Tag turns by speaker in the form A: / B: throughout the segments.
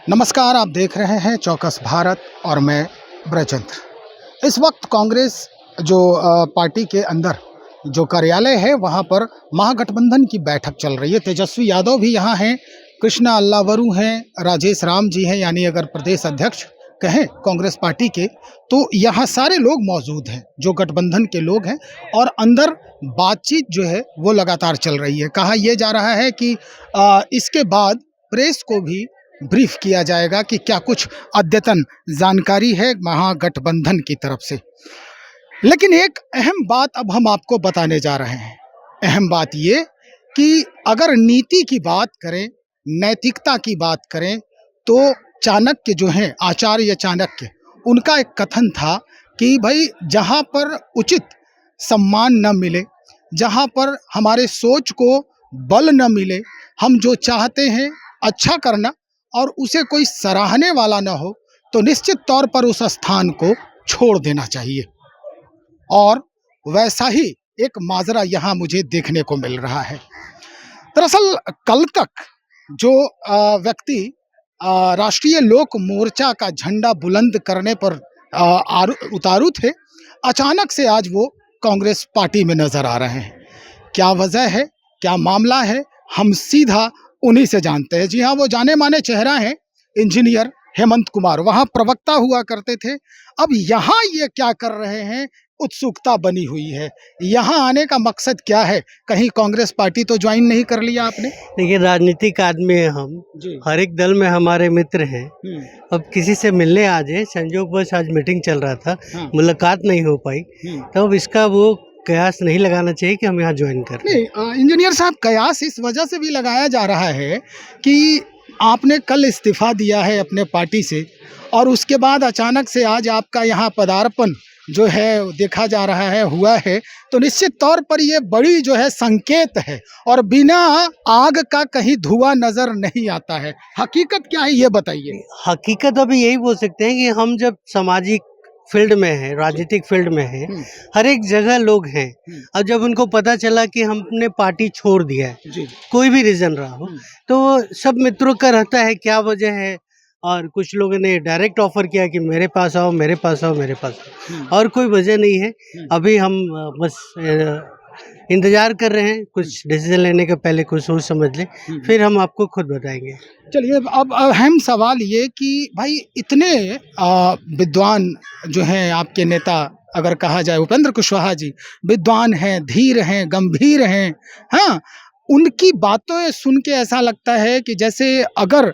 A: नमस्कार, आप देख रहे हैं चौकस भारत और मैं ब्रजेंद्र। इस वक्त कांग्रेस जो पार्टी के अंदर जो कार्यालय है वहां पर महागठबंधन की बैठक चल रही है। तेजस्वी यादव भी यहाँ हैं, कृष्णा अल्लावरू हैं, राजेश राम जी हैं, यानी अगर प्रदेश अध्यक्ष कहें कांग्रेस पार्टी के तो यहाँ सारे लोग मौजूद हैं जो गठबंधन के लोग हैं। और अंदर बातचीत जो है वो लगातार चल रही है। कहा यह जा रहा है कि इसके बाद प्रेस को भी ब्रीफ किया जाएगा कि क्या कुछ अद्यतन जानकारी है महागठबंधन की तरफ से। लेकिन एक अहम बात अब हम आपको बताने जा रहे हैं। अहम बात ये कि अगर नीति की बात करें, नैतिकता की बात करें, तो चाणक्य जो हैं, आचार्य चाणक्य, उनका एक कथन था कि भाई जहाँ पर उचित सम्मान न मिले, जहाँ पर हमारे सोच को बल न मिले, हम जो चाहते हैं अच्छा करना और उसे कोई सराहने वाला ना हो, तो निश्चित तौर पर उस स्थान को छोड़ देना चाहिए। और वैसा ही एक माजरा यहाँ मुझे देखने को मिल रहा है। दरअसल कल तक जो व्यक्ति राष्ट्रीय लोक मोर्चा का झंडा बुलंद करने पर उतारू थे, अचानक से आज वो कांग्रेस पार्टी में नजर आ रहे हैं। क्या वजह है, क्या मामला है, हम सीधा उन्हीं से जानते हैं। जी हाँ, वो जाने माने चेहरा है इंजीनियर हेमंत कुमार, वहाँ प्रवक्ता हुआ करते थे। अब यहाँ ये क्या कर रहे हैं, उत्सुकता बनी हुई है। यहाँ आने का मकसद क्या है? कहीं कांग्रेस पार्टी तो ज्वाइन नहीं कर लिया आपने?
B: देखिए, राजनीतिक आदमी है हम, हर एक दल में हमारे मित्र हैं। अब किसी से मिलने आ जाए, संयोगवश आज मीटिंग चल रहा था, मुलाकात नहीं हो पाई, तो अब इसका वो कयास नहीं लगाना चाहिए कि हम यहाँ ज्वाइन कर रहे हैं।
A: नहीं इंजीनियर साहब, कयास इस वजह से भी लगाया जा रहा है कि आपने कल इस्तीफा दिया है अपने पार्टी से और उसके बाद अचानक से आज आपका यहाँ पदार्पण जो है देखा जा रहा है, हुआ है, तो निश्चित तौर पर ये बड़ी जो है संकेत है और बिना आग का कहीं धुआं नजर नहीं आता है। हकीकत क्या है ये बताइए।
B: हकीकत अभी यही बोल सकते हैं कि हम जब सामाजिक फील्ड में है, राजनीतिक फील्ड में है, हर एक जगह लोग हैं। अब जब उनको पता चला कि हमने पार्टी छोड़ दिया है, कोई भी रीजन रहा हो, तो सब मित्रों का रहता है क्या वजह है। और कुछ लोगों ने डायरेक्ट ऑफर किया कि मेरे पास आओ, मेरे पास आओ, मेरे पास आओ, और कोई वजह नहीं है। अभी हम बस इंतजार कर रहे हैं, कुछ डिसीजन लेने के पहले कुछ सोच समझ ले, फिर हम आपको खुद बताएंगे।
A: चलिए, अब अहम सवाल ये कि भाई इतने विद्वान जो हैं आपके नेता, अगर कहा जाए उपेंद्र कुशवाहा जी विद्वान हैं, धीर हैं, गंभीर हैं, हाँ, उनकी बातों सुन के ऐसा लगता है कि जैसे अगर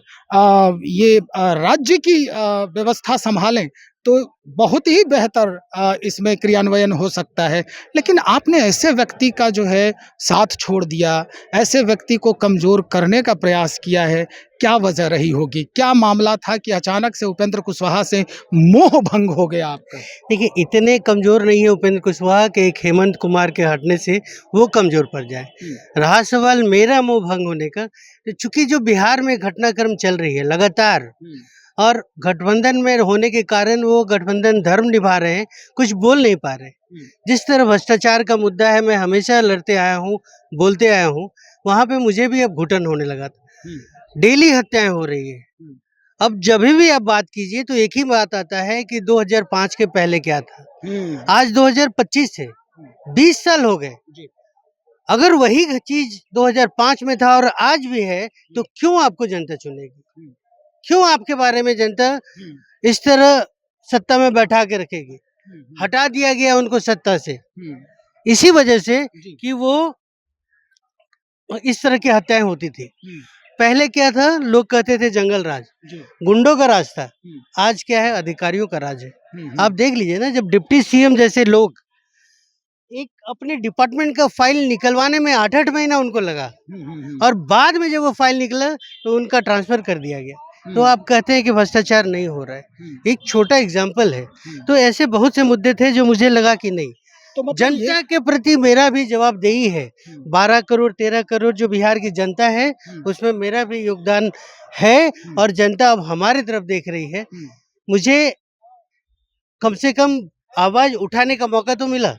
A: ये राज्य की व्यवस्था संभालें तो बहुत ही बेहतर इसमें क्रियान्वयन हो सकता है। लेकिन आपने ऐसे व्यक्ति का जो है साथ छोड़ दिया, ऐसे व्यक्ति को कमज़ोर करने का प्रयास किया है। क्या वजह रही होगी? क्या मामला था कि अचानक से उपेंद्र कुशवाहा से मोह भंग हो गया आपका?
B: देखिए, इतने कमजोर नहीं है उपेंद्र कुशवाहा के एक हेमंत कुमार के हटने से वो कमजोर पड़ जाए। रहा सवाल मेरा मोह भंग होने का, तो चूंकि जो बिहार में घटनाक्रम चल रही है लगातार, और गठबंधन में होने के कारण वो गठबंधन धर्म निभा रहे हैं, कुछ बोल नहीं पा रहे। जिस तरह भ्रष्टाचार का मुद्दा है, मैं हमेशा लड़ते आया हूँ, बोलते आया हूँ, वहाँ पे मुझे भी अब घुटन होने लगा था। डेली हत्याएं हो रही है। अब जब भी आप बात कीजिए तो एक ही बात आता है कि 2005 के पहले क्या था। आज 2025 है, 20 साल हो गए। अगर वही चीज 2005 में था और आज भी है, तो क्यों आपको जनता चुनेगी? क्यों आपके बारे में जनता इस तरह सत्ता में बैठा के रखेगी? हटा दिया गया उनको सत्ता से इसी वजह से कि वो इस तरह की हत्याएं होती थी। पहले क्या था, लोग कहते थे जंगल राज, गुंडों का राज था। आज क्या है, अधिकारियों का राज है। आप देख लीजिए ना, जब डिप्टी सीएम जैसे लोग एक अपने डिपार्टमेंट का फाइल निकलवाने में 8-8 महीना उनको लगा, और बाद में जब वो फाइल निकला तो उनका ट्रांसफर कर दिया गया, तो आप कहते हैं कि भ्रष्टाचार नहीं हो रहा है। एक छोटा एग्जाम्पल है। तो ऐसे बहुत से मुद्दे थे जो मुझे लगा कि नहीं, तो मतलब जनता के प्रति मेरा भी जवाबदेही है। 12 करोड़ 13 करोड़ जो बिहार की जनता है, उसमें मेरा भी योगदान है, और जनता अब हमारी तरफ देख रही है। मुझे कम से कम आवाज उठाने का मौका तो मिला।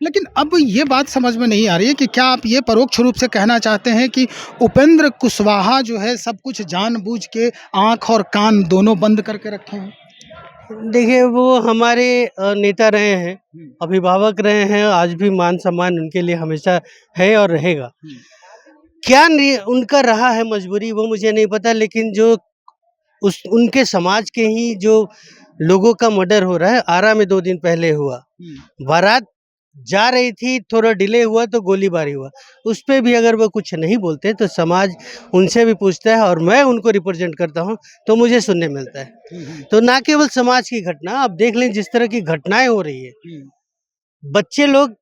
A: लेकिन अब ये बात समझ में नहीं आ रही है कि क्या आप ये परोक्ष रूप से कहना चाहते हैं कि उपेंद्र कुशवाहा जो है सब कुछ जानबूझ के आँख और कान दोनों बंद करके रखे हैं?
B: देखिए, वो हमारे नेता रहे हैं,
A: हुँ,
B: अभिभावक रहे हैं, आज भी मान-सम्मान उनके लिए हमेशा है और रहेगा।
A: हुँ,
B: क्या नहीं उनका रहा है मजबूरी वो मुझे नहीं पता, लेकिन जो उस उनके समाज के ही जो लोगों का मर्डर हो रहा है, आरा में 2 दिन पहले हुआ।
A: हुँ,
B: बारात जा रही थी, थोड़ा डिले हुआ तो गोलीबारी हुआ। उस पे भी अगर वो कुछ नहीं बोलते तो समाज उनसे भी पूछता है और मैं उनको रिप्रेज़ेंट करता हूँ, तो मुझे सुनने मिलता है।
A: हुँ, हुँ,
B: तो ना केवल समाज की घटना, आप देख लें जिस तरह की घटनाएँ हो रही है,
A: हुँ,
B: बच्चे लोग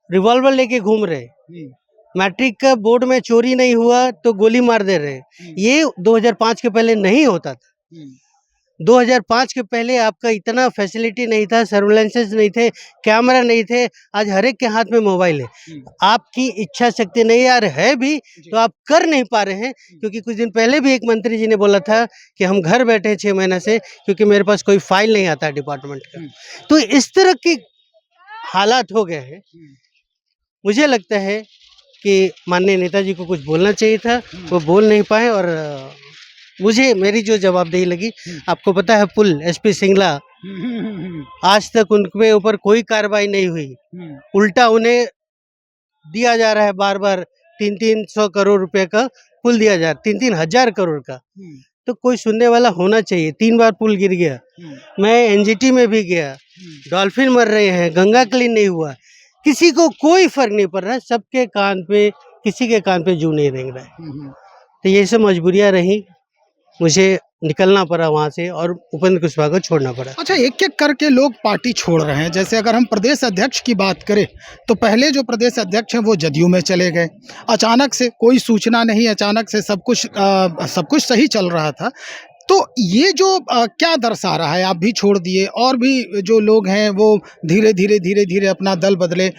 B: रिवॉल्वर लेके घूम रहे हैं।
A: हुँ,
B: मैट्रिक का बोर्ड में चोरी नहीं हुआ तो गोली मार दे रहे हैं।
A: हुँ,
B: ये 2005 के पहले नहीं होता था।
A: हुँ,
B: 2005 के पहले आपका इतना फैसिलिटी नहीं था, सर्विलांसेस नहीं थे, कैमरा नहीं थे, आज हर एक के हाथ में मोबाइल है।
A: हुँ,
B: आपकी इच्छा शक्ति नहीं यार है भी,
A: जी,
B: तो आप कर नहीं पा रहे हैं, क्योंकि कुछ दिन पहले भी एक मंत्री जी ने बोला था कि हम घर बैठे हैं 6 महीने से क्योंकि मेरे पास कोई फाइल नहीं आता है डिपार्टमेंट का।
A: हुँ,
B: तो इस तरह की हालात हो गए हैं।
A: हुँ,
B: मुझे लगता है कि माननीय नेताजी को कुछ बोलना चाहिए था,
A: हुँ,
B: वो बोल नहीं पाए और मुझे मेरी जो जवाबदेही लगी,
A: हुँ,
B: आपको पता है पुल एसपी सिंगला,
A: हुँ, हुँ, हुँ,
B: आज तक उनके ऊपर कोई कार्रवाई नहीं हुई।
A: हुँ,
B: उल्टा उन्हें दिया जा रहा है बार-बार 3-3 सौ करोड़ रुपए का पुल दिया जा रहा है, 3-3 हज़ार करोड़ का।
A: हुँ,
B: तो कोई सुनने वाला होना चाहिए, 3 बार पुल गिर गया।
A: हुँ,
B: मैं एनजीटी में भी गया,
A: हुँ,
B: डॉल्फिन मर रहे हैं, गंगा क्लीन नहीं हुआ। किसी को कोई फ़र्क नहीं पड़ रहा है, सबके कान पे किसी के कान पे जूं नहीं रेंग रहा है।
A: हुँ, हुँ।
B: तो ये सब मजबूरियाँ रहीं, मुझे निकलना पड़ा वहाँ से और उपेंद्र कुशवाहा को छोड़ना पड़ा।
A: अच्छा, एक-एक करके लोग पार्टी छोड़ रहे हैं। जैसे अगर हम प्रदेश अध्यक्ष की बात करें, तो पहले जो प्रदेश अध्यक्ष हैं वो जदयू में चले गए। अचानक से कोई सूचना नहीं, अचानक से सब कुछ सही चल रहा था। तो ये जो क्या दर्शा रहा है? आप भी छोड़ दिए और भी जो लोग हैं वो धीरे-धीरे, धीरे-धीरे अपना दल बदले।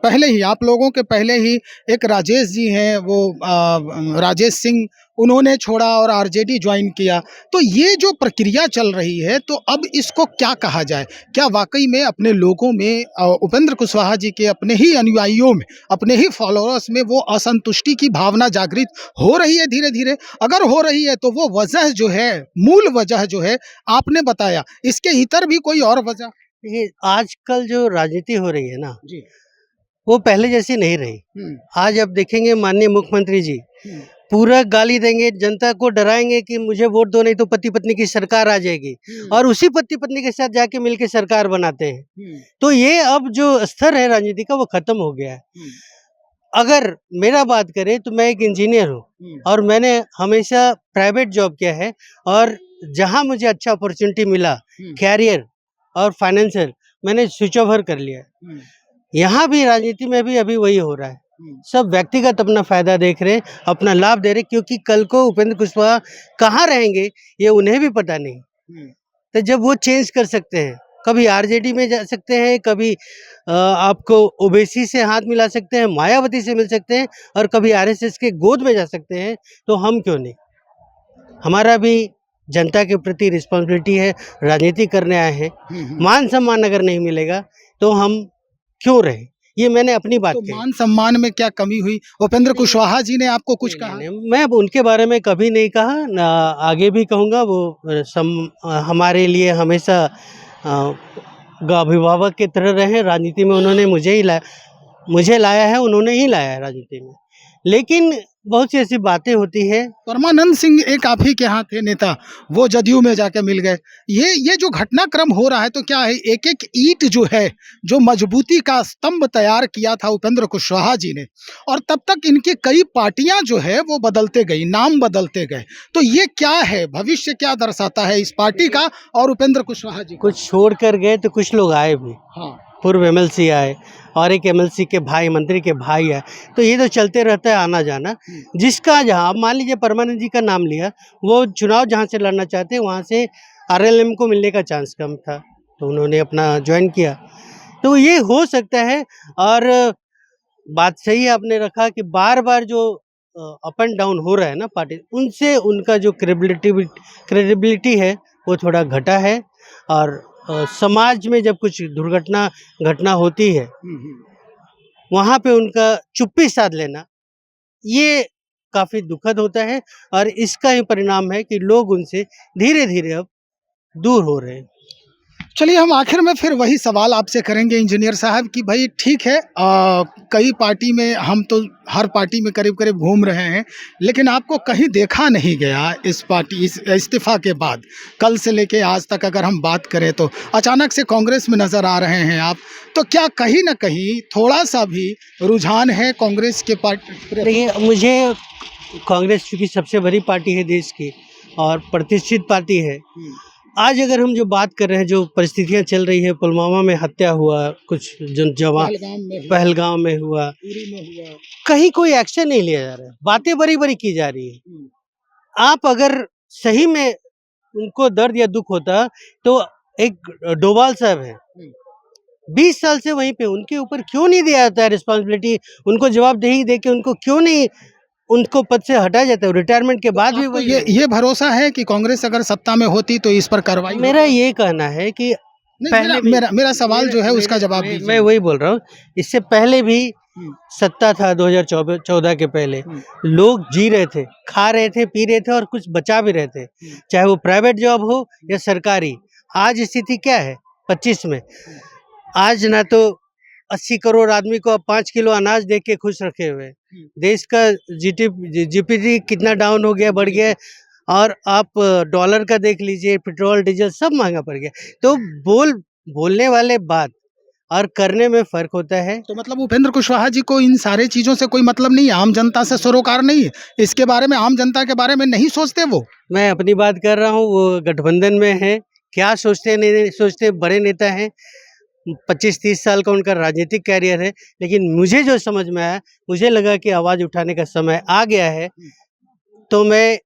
A: पहले ही आप लोगों के पहले ही एक राजेश जी हैं वो राजेश सिंह उन्होंने छोड़ा और आरजेडी जॉइन किया। तो ये जो प्रक्रिया चल रही है तो अब इसको क्या कहा जाए? क्या वाक़ई में अपने लोगों में उपेंद्र कुशवाहा जी के अपने ही अनुयायियों में, अपने ही फॉलोअर्स में वो असंतुष्टि की भावना जागृत हो रही है धीरे-धीरे? अगर हो रही है तो वो वजह जो है, मूल वजह जो है आपने बताया, इसके इतर भी कोई और वजह?
B: देखिए, आजकल जो राजनीति हो रही है ना,
A: जी।
B: वो पहले जैसी नहीं रही।
A: हुँ,
B: आज आप देखेंगे माननीय मुख्यमंत्री जी
A: हुँ,
B: पूरा गाली देंगे, जनता को डराएँगे कि मुझे वोट दो नहीं तो पति-पत्नी की सरकार आ जाएगी
A: हुँ,
B: और उसी पति-पत्नी के साथ जाके मिलके सरकार बनाते हैं।
A: हुँ,
B: तो ये अब जो स्तर है राजनीति का वो खत्म हो गया है।
A: हुँ,
B: अगर मेरा बात करें तो मैं एक इंजीनियर हूँ
A: हुँ,
B: और मैंने हमेशा प्राइवेट जॉब किया है और जहाँ मुझे अच्छा अपॉर्च्युनिटी मिला,
A: हुँ,
B: कैरियर और फाइनेंशियल मैंने स्विच ओवर कर लिया।
A: हुँ,
B: यहाँ भी राजनीति में भी अभी वही हो रहा है।
A: हुँ,
B: सब व्यक्तिगत अपना फ़ायदा देख रहे हैं, अपना लाभ दे रहे हैं क्योंकि कल को उपेंद्र कुशवाहा कहाँ रहेंगे ये उन्हें भी पता नहीं।
A: हुँ,
B: तो जब वो चेंज कर सकते हैं, कभी आरजेडी में जा सकते हैं, कभी आपको ओवैसी से हाथ मिला सकते हैं, मायावती से मिल सकते हैं और कभी आरएसएस के गोद में जा सकते हैं, तो हम क्यों नहीं? हमारा भी जनता के प्रति रिस्पॉन्सिबिलिटी है, राजनीति करने आए हैं।
A: हुँ, हुँ।
B: मान-सम्मान अगर नहीं मिलेगा, तो हम क्यों रहें? ये मैंने अपनी बात
A: तो
B: कही।
A: मान-सम्मान में क्या कमी हुई? उपेंद्र
B: नहीं,
A: कुशवाहा जी ने आपको कुछ
B: नहीं,
A: कहा?
B: नहीं, नहीं, मैं अब उनके बारे में कभी नहीं कहा, ना आगे भी कहूँगा वो हमारे लिए हमेशा अभिभावक की तरह रहे, राजनीति में उन्होंने मुझे लाया है, उन्होंने ही लाया है राजनीति में। लेकिन बहुत सी ऐसी बातें होती हैं।
A: परमानंद सिंह एक आप ही के यहाँ थे नेता, वो जदयू में जाके मिल गए। ये जो घटनाक्रम हो रहा है तो क्या है एक-एक ईंट जो है, जो मजबूती का स्तंभ तैयार किया था उपेंद्र कुशवाहा जी ने और तब तक इनकी कई पार्टियाँ जो है वो बदलते गई, नाम बदलते गए। तो ये क्या है? भविष्य क्या दर्शाता है इस पार्टी का और उपेंद्र कुशवाहा जी का?
B: कुछ छोड़ कर गए तो कुछ लोग आए भी।
A: हाँ।
B: पूर्व एमएलसी आए और एक एमएलसी के भाई, मंत्री के भाई आए। तो ये तो चलते रहता है आना-जाना।
A: हुँ,
B: जिसका जहाँ अब मान लीजिए परमानंद जी का नाम लिया, वो चुनाव जहाँ से लड़ना चाहते हैं वहाँ से आरएलएम को मिलने का चांस कम था, तो उन्होंने अपना जॉइन किया। तो ये हो सकता है और बात सही आपने रखा कि बार-बार जो अप एंड डाउन हो रहा है ना पार्टी, उनसे उनका जो क्रेडिबिलिटी है, वो थोड़ा घटा है और समाज में जब कुछ दुर्घटना घटना होती है वहाँ पे उनका चुप्पी साध लेना ये काफी दुखद होता है और इसका ही परिणाम है कि लोग उनसे धीरे धीरे अब दूर हो रहे हैं।
A: चलिए हम आखिर में फिर वही सवाल आपसे करेंगे इंजीनियर साहब कि भाई ठीक है, कई पार्टी में हम तो हर पार्टी में करीब करीब घूम रहे हैं, लेकिन आपको कहीं देखा नहीं गया इस पार्टी इस इस्तीफा के बाद कल से लेके आज तक अगर हम बात करें तो अचानक से कांग्रेस में नज़र आ रहे हैं आप, तो क्या कहीं ना कहीं थोड़ा सा भी रुझान है कांग्रेस के पार्टी?
B: देखिए, मुझे कांग्रेस चूँकि सबसे बड़ी पार्टी है देश की और प्रतिष्ठित पार्टी है, आज अगर हम जो बात कर रहे हैं, जो परिस्थितियां चल रही है, पुलवामा में हत्या हुआ, कुछ जवान पहलगाम में हुआ, कहीं कोई एक्शन नहीं लिया जा रहा है, बातें बड़ी बड़ी की जा रही है। आप अगर सही में उनको दर्द या दुख होता तो एक डोभाल साहब है 20 साल से वहीं पे, उनके ऊपर क्यों नहीं दिया जाता है रिस्पॉन्सिबिलिटी, उनको जवाबदेही दे के उनको क्यों नहीं उनको पद से हटाया जाता है? रिटायरमेंट के बाद भी वही
A: ये भरोसा है कि कांग्रेस अगर सत्ता में होती तो इस पर कार्रवाई?
B: मेरा ये कहना है कि पहले
A: मेरा सवाल जो है उसका जवाब दीजिए।
B: मैं वही बोल रहा हूँ, इससे पहले भी सत्ता था 2014 के पहले, लोग जी रहे थे, खा रहे थे, पी रहे थे और कुछ बचा भी रहे थे, चाहे वो प्राइवेट जॉब हो या सरकारी। आज स्थिति क्या है 25 में? आज ना तो 80 करोड़ आदमी को अब 5 किलो अनाज दे के खुश रखे हुए, देश का जीडीपी कितना डाउन हो गया, बढ़ गया, और आप डॉलर का देख लीजिए, पेट्रोल डीजल सब महंगा पड़ गया। तो बोलने वाले बात और करने में फर्क होता है।
A: तो मतलब उपेंद्र कुशवाहा जी को इन सारे चीजों से कोई मतलब नहीं है, आम जनता से सरोकार नहीं है, इसके बारे में आम जनता के बारे में नहीं सोचते वो?
B: मैं अपनी बात कर रहा हूँ, वो गठबंधन में है, क्या सोचते नहीं सोचते, बड़े नेता हैं, 25-30 साल का उनका राजनीतिक कैरियर है, लेकिन मुझे जो समझ में आया, मुझे लगा कि आवाज़ उठाने का समय आ गया है, तो मैं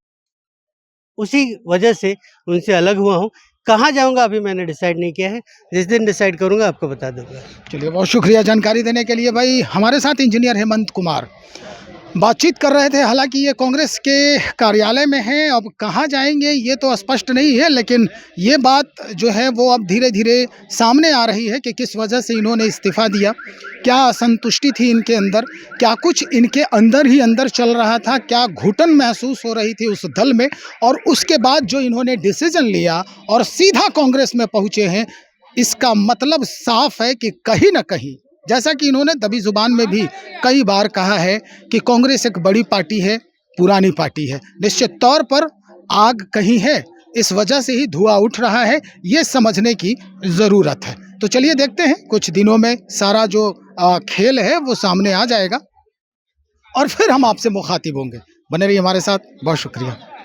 B: उसी वजह से उनसे अलग हुआ हूँ। कहाँ जाऊँगा अभी मैंने डिसाइड नहीं किया है, जिस दिन डिसाइड करूँगा आपको बता दूँगा।
A: चलिए, बहुत शुक्रिया जानकारी देने के लिए। भाई हमारे साथ इंजीनियर हेमंत कुमार बातचीत कर रहे थे। हालांकि ये कांग्रेस के कार्यालय में है, अब कहाँ जाएंगे ये तो स्पष्ट नहीं है, लेकिन ये बात जो है वो अब धीरे धीरे सामने आ रही है कि किस वजह से इन्होंने इस्तीफा दिया, क्या असंतुष्टि थी इनके अंदर, क्या कुछ इनके अंदर ही अंदर चल रहा था, क्या घुटन महसूस हो रही थी उस दल में, और उसके बाद जो इन्होंने डिसीजन लिया और सीधा कांग्रेस में पहुँचे हैं, इसका मतलब साफ है कि कहीं ना कहीं, जैसा कि इन्होंने दबी जुबान में भी कई बार कहा है कि कांग्रेस एक बड़ी पार्टी है, पुरानी पार्टी है, निश्चित तौर पर आग कहीं है, इस वजह से ही धुआं उठ रहा है, ये समझने की ज़रूरत है। तो चलिए देखते हैं, कुछ दिनों में सारा जो खेल है वो सामने आ जाएगा और फिर हम आपसे मुखातिब होंगे। बने रहिए हमारे साथ, बहुत शुक्रिया।